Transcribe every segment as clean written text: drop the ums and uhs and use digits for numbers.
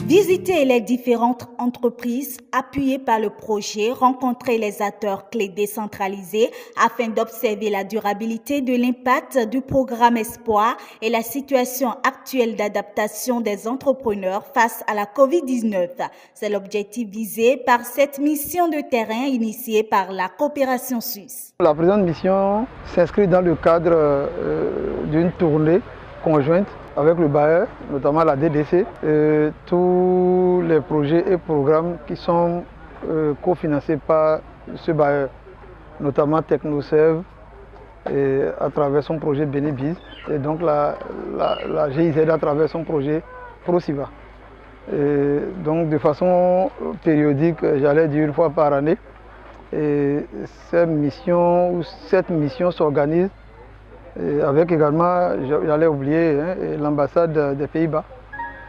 Visiter les différentes entreprises appuyées par le projet, rencontrer les acteurs clés décentralisés afin d'observer la durabilité de l'impact du programme Espoir et la situation actuelle d'adaptation des entrepreneurs face à la COVID-19. C'est l'objectif visé par cette mission de terrain initiée par la coopération suisse. La présente mission s'inscrit dans le cadre d'une tournée conjointe avec le bailleur, notamment la DDC, tous les projets et programmes qui sont cofinancés par ce bailleur, notamment TechnoServe à travers son projet Benibiz et donc la GIZ à travers son projet ProSiva. Donc de façon périodique, j'allais dire une fois par année, et cette mission s'organise avec également, j'allais oublier, l'ambassade des Pays-Bas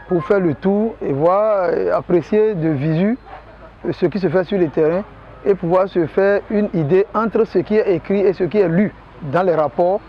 pour faire le tour et voir, apprécier de visu ce qui se fait sur le terrain et pouvoir se faire une idée entre ce qui est écrit et ce qui est lu dans les rapports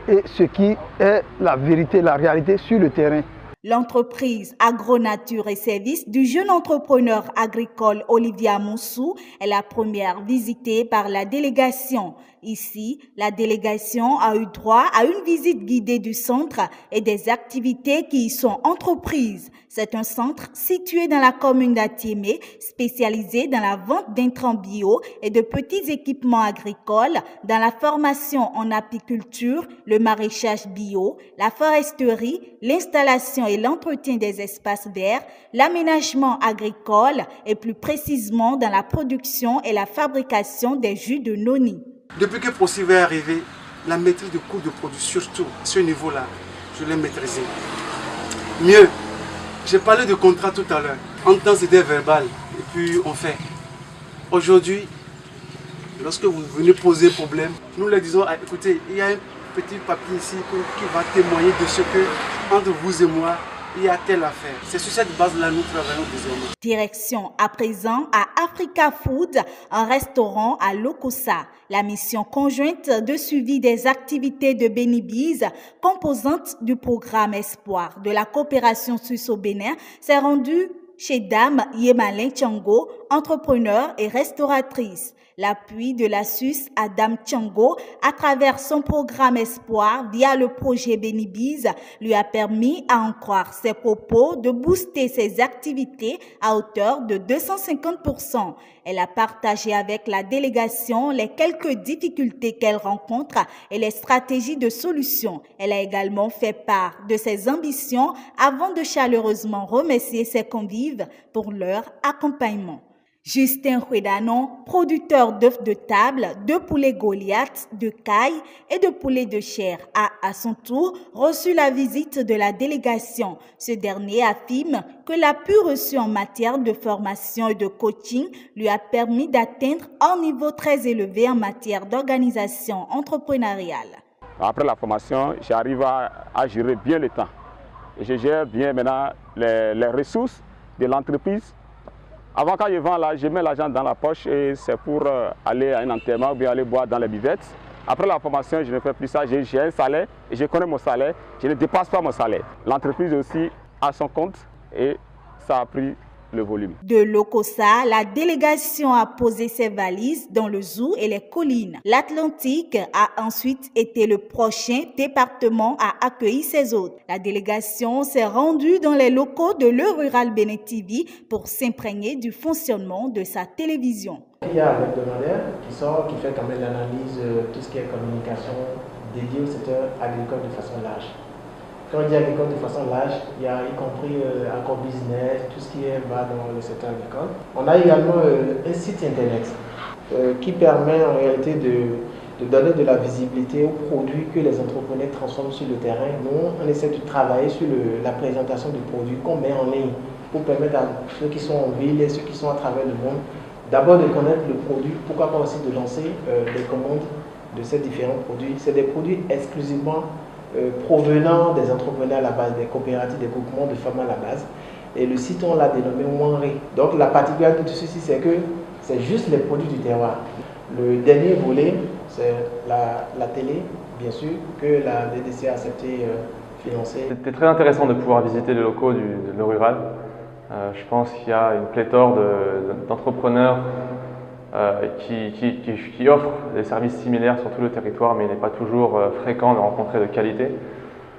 et ce qui est la vérité, la réalité sur le terrain. L'entreprise Agronature et Services du jeune entrepreneur agricole Olivia Moussou est la première visitée par la délégation. Ici, la délégation a eu droit à une visite guidée du centre et des activités qui y sont entreprises. C'est un centre situé dans la commune d'Atiémé, spécialisé dans la vente d'intrants bio et de petits équipements agricoles, dans la formation en apiculture, le maraîchage bio, la foresterie, l'installation et l'entretien des espaces verts, l'aménagement agricole et plus précisément dans la production et la fabrication des jus de noni. Depuis que ProSiva est arrivé, la maîtrise du coût de produit, surtout ce niveau-là, je l'ai maîtrisé. Mieux, j'ai parlé de contrat tout à l'heure. En temps c'était verbal et puis on fait. Aujourd'hui, lorsque vous venez poser problème, nous leur disons, ah, écoutez, il y a un petit papier ici qui va témoigner de ce que, entre vous et moi, il y a telle affaire. C'est sur cette base-là que nous travaillons désormais. Direction à présent à Africa Food, un restaurant à Lokossa. La mission conjointe de suivi des activités de Benibiz, composante du programme Espoir de la coopération suisse au Bénin, s'est rendue chez Dame Yemalin Tchango, entrepreneur et restauratrice. L'appui de la Suisse à Dame Tchango à travers son programme Espoir via le projet Benibiz lui a permis, à en croire ses propos, de booster ses activités à hauteur de 250%. Elle a partagé avec la délégation les quelques difficultés qu'elle rencontre et les stratégies de solution. Elle a également fait part de ses ambitions avant de chaleureusement remercier ses convives pour leur accompagnement. Justin Huedanon, producteur d'œufs de table, de poulets Goliath, de caille et de poulets de chair, a à son tour reçu la visite de la délégation. Ce dernier affirme que l'appui reçu en matière de formation et de coaching lui a permis d'atteindre un niveau très élevé en matière d'organisation entrepreneuriale. Après la formation, j'arrive à gérer bien le temps. Et je gère bien maintenant les ressources de l'entreprise. Avant, quand je vends là, je mets l'argent dans la poche et c'est pour aller à un enterrement ou bien aller boire dans les buvettes. Après la formation, je ne fais plus ça. J'ai un salaire et je connais mon salaire. Je ne dépasse pas mon salaire. L'entreprise aussi a son compte et ça a pris le volume. De Lokossa, la délégation a posé ses valises dans le zoo et les collines. L'Atlantique a ensuite été le prochain département à accueillir ses hôtes. La délégation s'est rendue dans les locaux de Le Rural Bénin TV pour s'imprégner du fonctionnement de sa télévision. Il y a un hebdomadaire qui sort, qui fait quand même l'analyse, tout ce qui est communication dédiée au secteur agricole de façon large. Quand on dit agricole de façon large, il y a y compris agro-business, tout ce qui va dans le secteur agricole. On a également un site internet qui permet en réalité de donner de la visibilité aux produits que les entrepreneurs transforment sur le terrain. Nous, on essaie de travailler sur la présentation des produits qu'on met en ligne pour permettre à ceux qui sont en ville et ceux qui sont à travers le monde d'abord de connaître le produit, pourquoi pas aussi de lancer des commandes de ces différents produits. C'est des produits exclusivement provenant des entrepreneurs à la base, des coopératives, des groupements de femmes à la base. Et le site, on l'a dénommé Wanré. Donc la particularité de ceci, c'est que c'est juste les produits du terroir. Le dernier volet, c'est la télé, bien sûr, que la DDC a accepté financer. C'était très intéressant de pouvoir visiter les locaux de Le Rural. Je pense qu'il y a une pléthore d'entrepreneurs qui offrent des services similaires sur tout le territoire, mais il n'est pas toujours fréquent de rencontrer de qualité.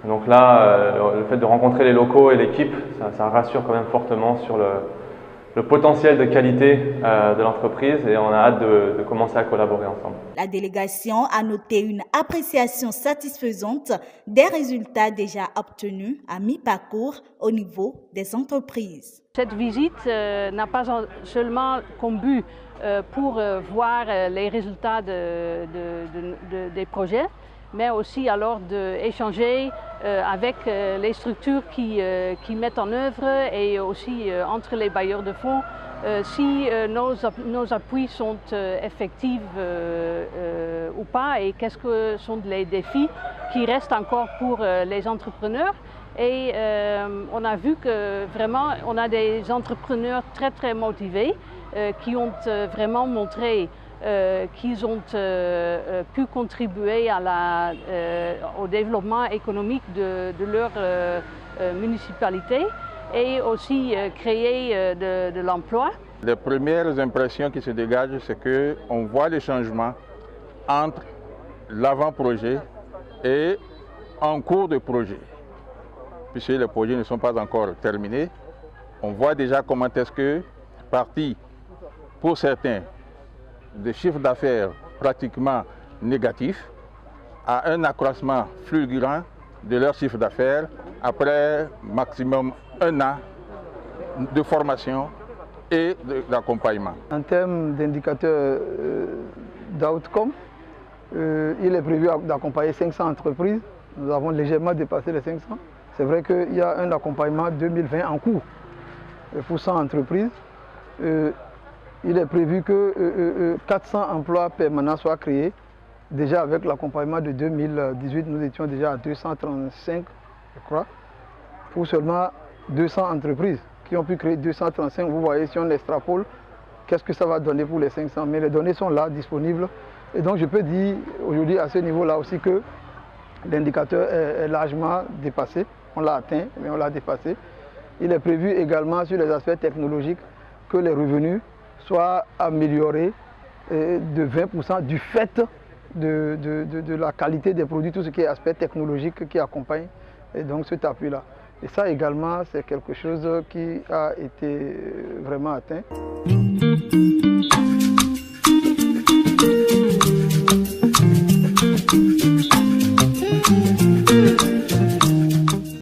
Donc là, le fait de rencontrer les locaux et l'équipe, ça rassure quand même fortement sur le potentiel de qualité de l'entreprise et on a hâte de commencer à collaborer ensemble. La délégation a noté une appréciation satisfaisante des résultats déjà obtenus à mi-parcours au niveau des entreprises. Cette visite n'a pas seulement comme but pour voir les résultats des projets, mais aussi alors d'échanger avec les structures qui mettent en œuvre et aussi entre les bailleurs de fonds si nos appuis sont effectifs ou pas et qu'est-ce que sont les défis qui restent encore pour les entrepreneurs. Et on a vu que vraiment on a des entrepreneurs très motivés qui ont vraiment montré qu'ils ont pu contribuer au développement économique de leur municipalité et aussi créer de l'emploi. Les premières impressions qui se dégagent, c'est qu'on voit les changements entre l'avant-projet et en cours de projet. Puisque les projets ne sont pas encore terminés, on voit déjà comment est-ce que, parti pour certains, de chiffre d'affaires pratiquement négatif à un accroissement fulgurant de leur chiffre d'affaires après maximum 1 an de formation et d'accompagnement. En termes d'indicateurs d'outcome, il est prévu d'accompagner 500 entreprises. Nous avons légèrement dépassé les 500. C'est vrai qu'il y a un accompagnement 2020 en cours pour 100 entreprises. Il est prévu que 400 emplois permanents soient créés. Déjà avec l'accompagnement de 2018, nous étions déjà à 235, je crois, pour seulement 200 entreprises qui ont pu créer 235. Vous voyez, si on extrapole, qu'est-ce que ça va donner pour les 500? Mais les données sont là, disponibles. Et donc je peux dire aujourd'hui à ce niveau-là aussi que l'indicateur est largement dépassé. On l'a atteint, mais on l'a dépassé. Il est prévu également sur les aspects technologiques que les revenus soient améliorés de 20% du fait de la qualité des produits, tout ce qui est aspect technologique qui accompagne et donc cet appui-là. Et ça également, c'est quelque chose qui a été vraiment atteint.